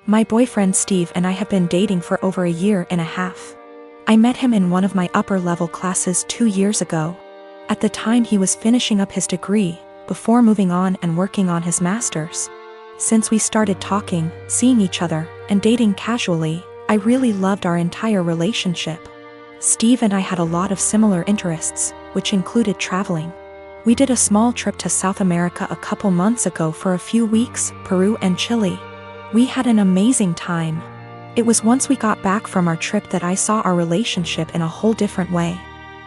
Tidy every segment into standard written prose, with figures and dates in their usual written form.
My boyfriend Steve and I have been dating for over a year and a half. I met him in one of my upper-level classes 2 years ago. At the time he was finishing up his degree, before moving on and working on his master's. Since we started talking, seeing each other, and dating casually, I really loved our entire relationship. Steve and I had a lot of similar interests, which included traveling. We did a small trip to South America a couple months ago for a few weeks, Peru and Chile. We had an amazing time. It was once we got back from our trip that I saw our relationship in a whole different way.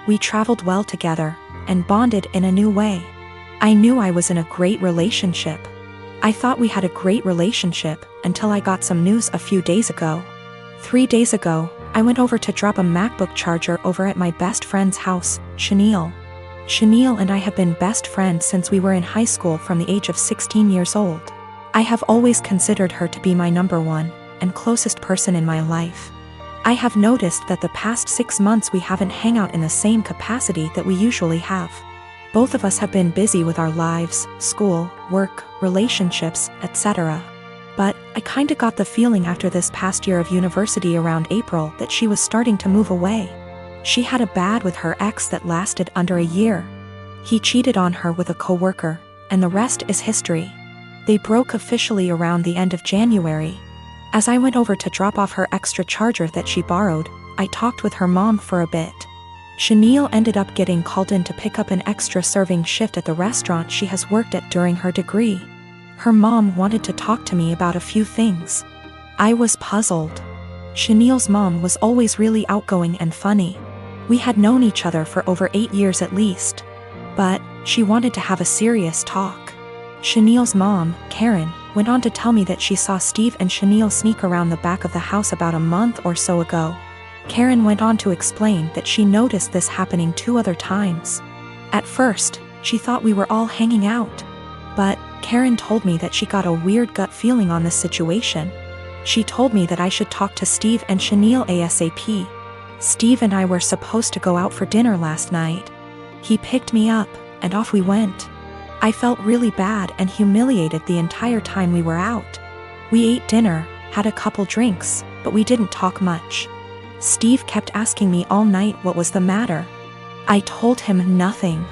We traveled well together, and bonded in a new way. I knew I was in a great relationship. I thought we had a great relationship, until I got some news a few days ago. 3 days ago, I went over to drop a MacBook charger over at my best friend's house, Chenille. Chenille and I have been best friends since we were in high school from the age of 16 years old. I have always considered her to be my number one, and closest person in my life. I have noticed that the past 6 months we haven't hung out in the same capacity that we usually have. Both of us have been busy with our lives, school, work, relationships, etc. But I kinda got the feeling after this past year of university around April that she was starting to move away. She had a bad with her ex that lasted under a year. He cheated on her with a coworker, and the rest is history. They broke officially around the end of January. As I went over to drop off her extra charger that she borrowed, I talked with her mom for a bit. Chenille ended up getting called in to pick up an extra serving shift at the restaurant she has worked at during her degree. Her mom wanted to talk to me about a few things. I was puzzled. Chenille's mom was always really outgoing and funny. We had known each other for over 8 years at least. But she wanted to have a serious talk. Chenille's mom, Karen, went on to tell me that she saw Steve and Chenille sneak around the back of the house about a month or so ago. Karen went on to explain that she noticed this happening 2 other times. At first, she thought we were all hanging out. But Karen told me that she got a weird gut feeling on this situation. She told me that I should talk to Steve and Chenille ASAP. Steve and I were supposed to go out for dinner last night. He picked me up, and off we went. I felt really bad and humiliated the entire time we were out. We ate dinner, had a couple drinks, but we didn't talk much. Steve kept asking me all night what was the matter. I told him nothing.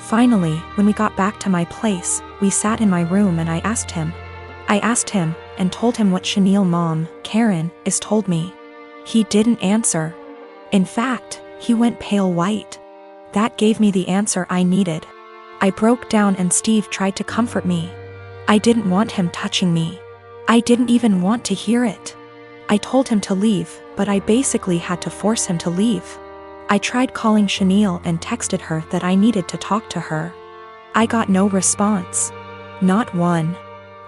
Finally, when we got back to my place, we sat in my room and I asked him, and told him what Chenille's mom, Karen, is told me. He didn't answer. In fact, he went pale white. That gave me the answer I needed. I broke down and Steve tried to comfort me. I didn't want him touching me. I didn't even want to hear it. I told him to leave, but I basically had to force him to leave. I tried calling Chenille and texted her that I needed to talk to her. I got no response. Not one.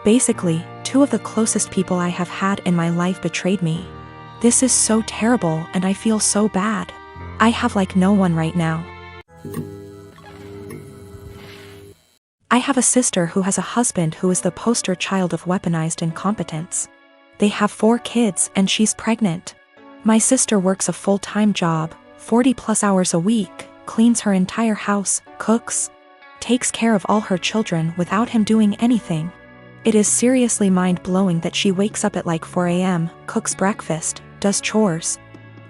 Basically, 2 of the closest people I have had in my life betrayed me. This is so terrible and I feel so bad. I have like no one right now. I have a sister who has a husband who is the poster child of weaponized incompetence. They have 4 kids and she's pregnant. My sister works a full-time job, 40+ hours a week, cleans her entire house, cooks, takes care of all her children without him doing anything. It is seriously mind-blowing that she wakes up at like 4 a.m., cooks breakfast, does chores,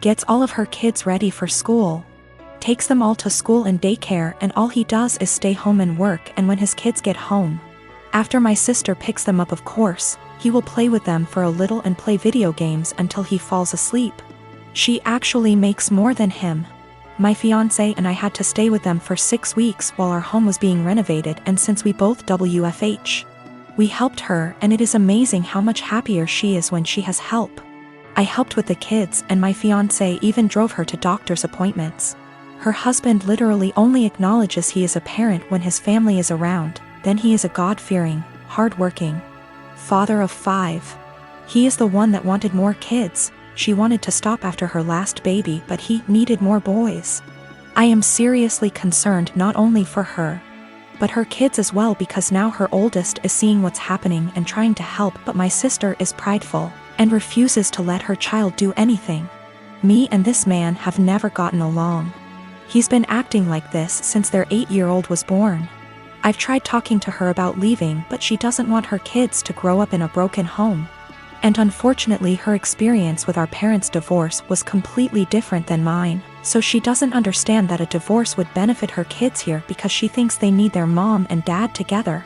gets all of her kids ready for school, takes them all to school and daycare, and all he does is stay home and work. And when his kids get home, after my sister picks them up, of course, he will play with them for a little and play video games until he falls asleep. She actually makes more than him. My fiancé and I had to stay with them for 6 weeks while our home was being renovated, and since we both WFH, we helped her, and it is amazing how much happier she is when she has help. I helped with the kids and my fiancé even drove her to doctor's appointments. Her husband literally only acknowledges he is a parent when his family is around, then he is a God-fearing, hard-working father of 5. He is the one that wanted more kids. She wanted to stop after her last baby, but he needed more boys. I am seriously concerned not only for her, but her kids as well, because now her oldest is seeing what's happening and trying to help, but my sister is prideful and refuses to let her child do anything. Me and this man have never gotten along. He's been acting like this since their 8-year-old was born. I've tried talking to her about leaving, but she doesn't want her kids to grow up in a broken home. And unfortunately her experience with our parents' divorce was completely different than mine, so she doesn't understand that a divorce would benefit her kids here because she thinks they need their mom and dad together.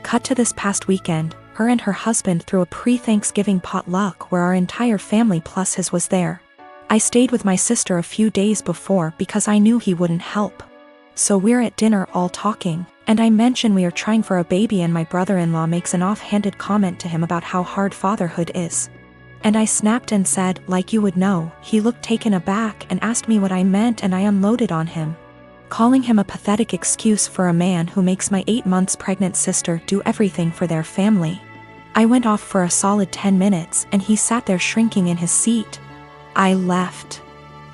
Cut to this past weekend, her and her husband threw a pre-Thanksgiving potluck where our entire family plus his was there. I stayed with my sister a few days before because I knew he wouldn't help. So we're at dinner all talking, and I mention we are trying for a baby and my brother-in-law makes an offhanded comment to him about how hard fatherhood is. And I snapped and said, like you would know. He looked taken aback and asked me what I meant, and I unloaded on him, calling him a pathetic excuse for a man who makes my 8 months pregnant sister do everything for their family. I went off for a solid 10 minutes and he sat there shrinking in his seat. I left.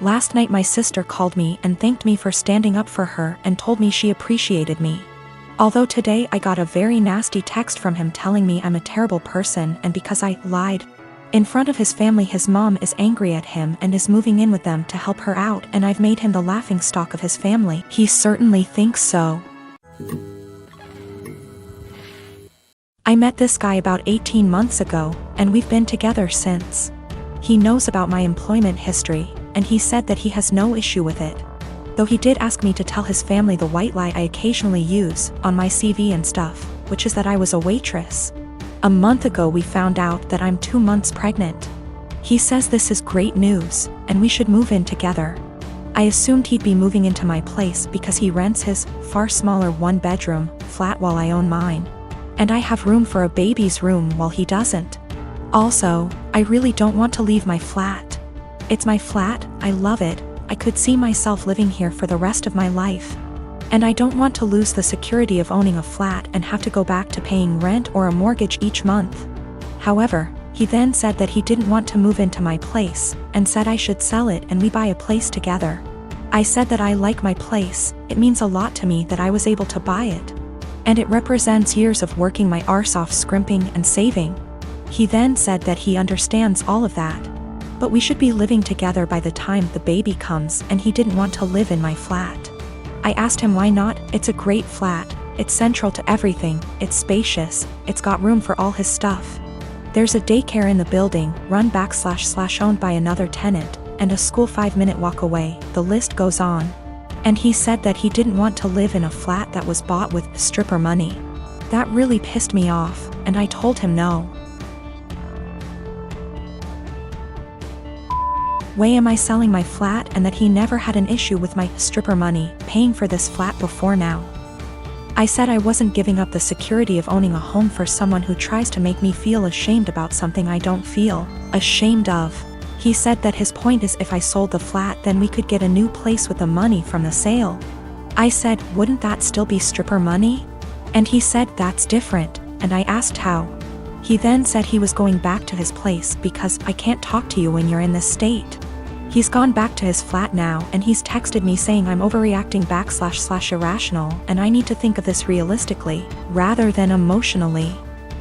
Last night my sister called me and thanked me for standing up for her and told me she appreciated me. Although today I got a very nasty text from him telling me I'm a terrible person and because I lied. In front of his family his mom is angry at him and is moving in with them to help her out, and I've made him the laughingstock of his family. He certainly thinks so. I met this guy about 18 months ago, and we've been together since. He knows about my employment history, and he said that he has no issue with it. Though he did ask me to tell his family the white lie I occasionally use on my CV and stuff, which is that I was a waitress. A month ago we found out that I'm 2 months pregnant. He says this is great news, and we should move in together. I assumed he'd be moving into my place because he rents his far smaller 1-bedroom flat while I own mine. And I have room for a baby's room while he doesn't. Also, I really don't want to leave my flat. It's my flat, I love it, I could see myself living here for the rest of my life. And I don't want to lose the security of owning a flat and have to go back to paying rent or a mortgage each month. However, he then said that he didn't want to move into my place, and said I should sell it and we buy a place together. I said that I like my place, it means a lot to me that I was able to buy it. And it represents years of working my arse off scrimping and saving. He then said that he understands all of that. But we should be living together by the time the baby comes, and he didn't want to live in my flat. I asked him why not. It's a great flat, it's central to everything, it's spacious, it's got room for all his stuff. There's a daycare in the building, run / owned by another tenant, and a school 5-minute walk away, the list goes on. And he said that he didn't want to live in a flat that was bought with stripper money. That really pissed me off, and I told him no. Way am I selling my flat, and that he never had an issue with my stripper money paying for this flat before now. I said I wasn't giving up the security of owning a home for someone who tries to make me feel ashamed about something I don't feel ashamed of. He said that his point is if I sold the flat then we could get a new place with the money from the sale. I said, wouldn't that still be stripper money? And he said that's different, and I asked how. He then said he was going back to his place because I can't talk to you when you're in this state. He's gone back to his flat now, and he's texted me saying I'm overreacting / irrational, and I need to think of this realistically, rather than emotionally.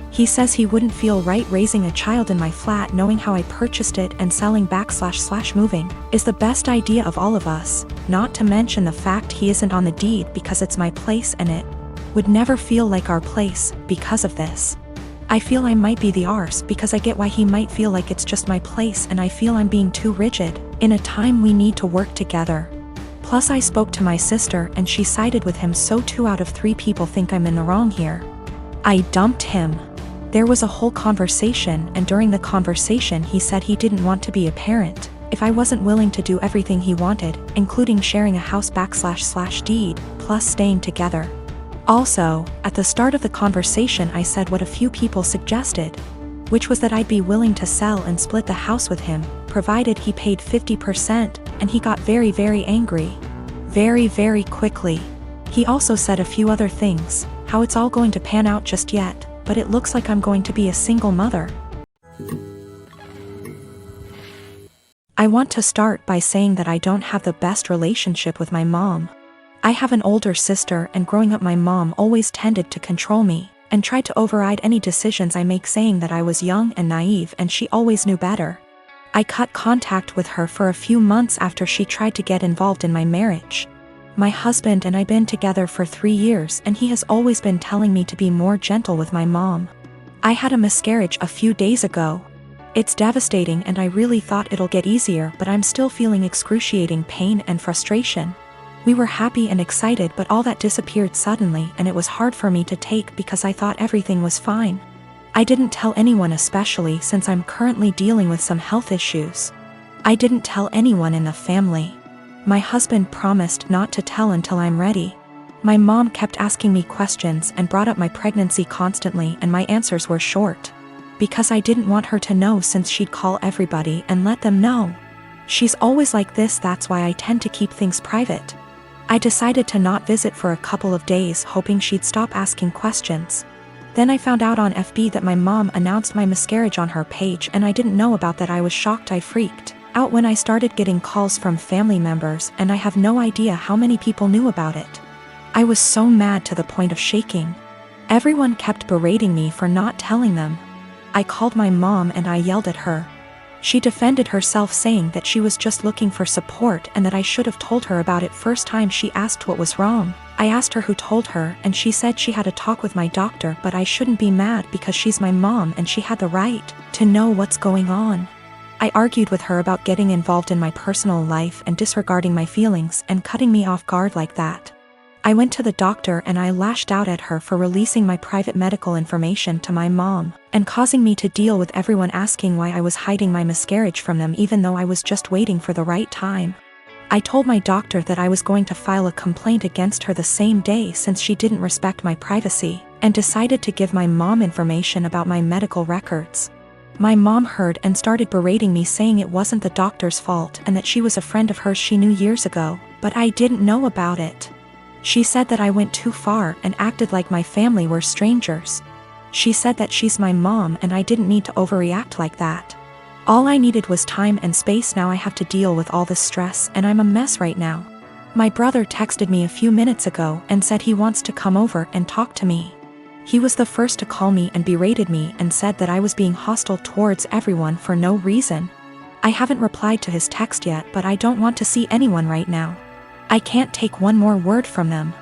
He says he wouldn't feel right raising a child in my flat knowing how I purchased it, and selling back / moving is the best idea of all of us, not to mention the fact he isn't on the deed because it's my place and it would never feel like our place because of this. I feel I might be the arse because I get why he might feel like it's just my place, and I feel I'm being too rigid in a time we need to work together. Plus I spoke to my sister and she sided with him, so 2 out of 3 people think I'm in the wrong here. I dumped him. There was a whole conversation, and during the conversation he said he didn't want to be a parent if I wasn't willing to do everything he wanted, including sharing a house back / deed, plus staying together. Also, at the start of the conversation I said what a few people suggested, which was that I'd be willing to sell and split the house with him, provided he paid 50%, and he got very, very angry. Very, very quickly. He also said a few other things, how it's all going to pan out just yet, but it looks like I'm going to be a single mother. I want to start by saying that I don't have the best relationship with my mom. I have an older sister, and growing up my mom always tended to control me, and tried to override any decisions I make, saying that I was young and naive and she always knew better. I cut contact with her for a few months after she tried to get involved in my marriage. My husband and I been together for 3 years, and he has always been telling me to be more gentle with my mom. I had a miscarriage a few days ago. It's devastating and I really thought it'll get easier, but I'm still feeling excruciating pain and frustration. We were happy and excited, but all that disappeared suddenly and it was hard for me to take because I thought everything was fine. I didn't tell anyone, especially since I'm currently dealing with some health issues. I didn't tell anyone in the family. My husband promised not to tell until I'm ready. My mom kept asking me questions and brought up my pregnancy constantly, and my answers were short. Because I didn't want her to know, since she'd call everybody and let them know. She's always like this, that's why I tend to keep things private. I decided to not visit for a couple of days, hoping she'd stop asking questions. Then I found out on FB that my mom announced my miscarriage on her page, and I didn't know about that. I was shocked. I freaked out when I started getting calls from family members, and I have no idea how many people knew about it. I was so mad to the point of shaking. Everyone kept berating me for not telling them. I called my mom and I yelled at her. She defended herself, saying that she was just looking for support and that I should have told her about it first time she asked what was wrong. I asked her who told her, and she said she had a talk with my doctor, but I shouldn't be mad because she's my mom and she had the right to know what's going on. I argued with her about getting involved in my personal life and disregarding my feelings and cutting me off guard like that. I went to the doctor and I lashed out at her for releasing my private medical information to my mom and causing me to deal with everyone asking why I was hiding my miscarriage from them, even though I was just waiting for the right time. I told my doctor that I was going to file a complaint against her the same day, since she didn't respect my privacy, and decided to give my mom information about my medical records. My mom heard and started berating me, saying it wasn't the doctor's fault and that she was a friend of hers she knew years ago, but I didn't know about it. She said that I went too far and acted like my family were strangers. She said that she's my mom and I didn't need to overreact like that. All I needed was time and space. Now I have to deal with all this stress and I'm a mess right now. My brother texted me a few minutes ago and said he wants to come over and talk to me. He was the first to call me and berated me and said that I was being hostile towards everyone for no reason. I haven't replied to his text yet, but I don't want to see anyone right now. I can't take one more word from them.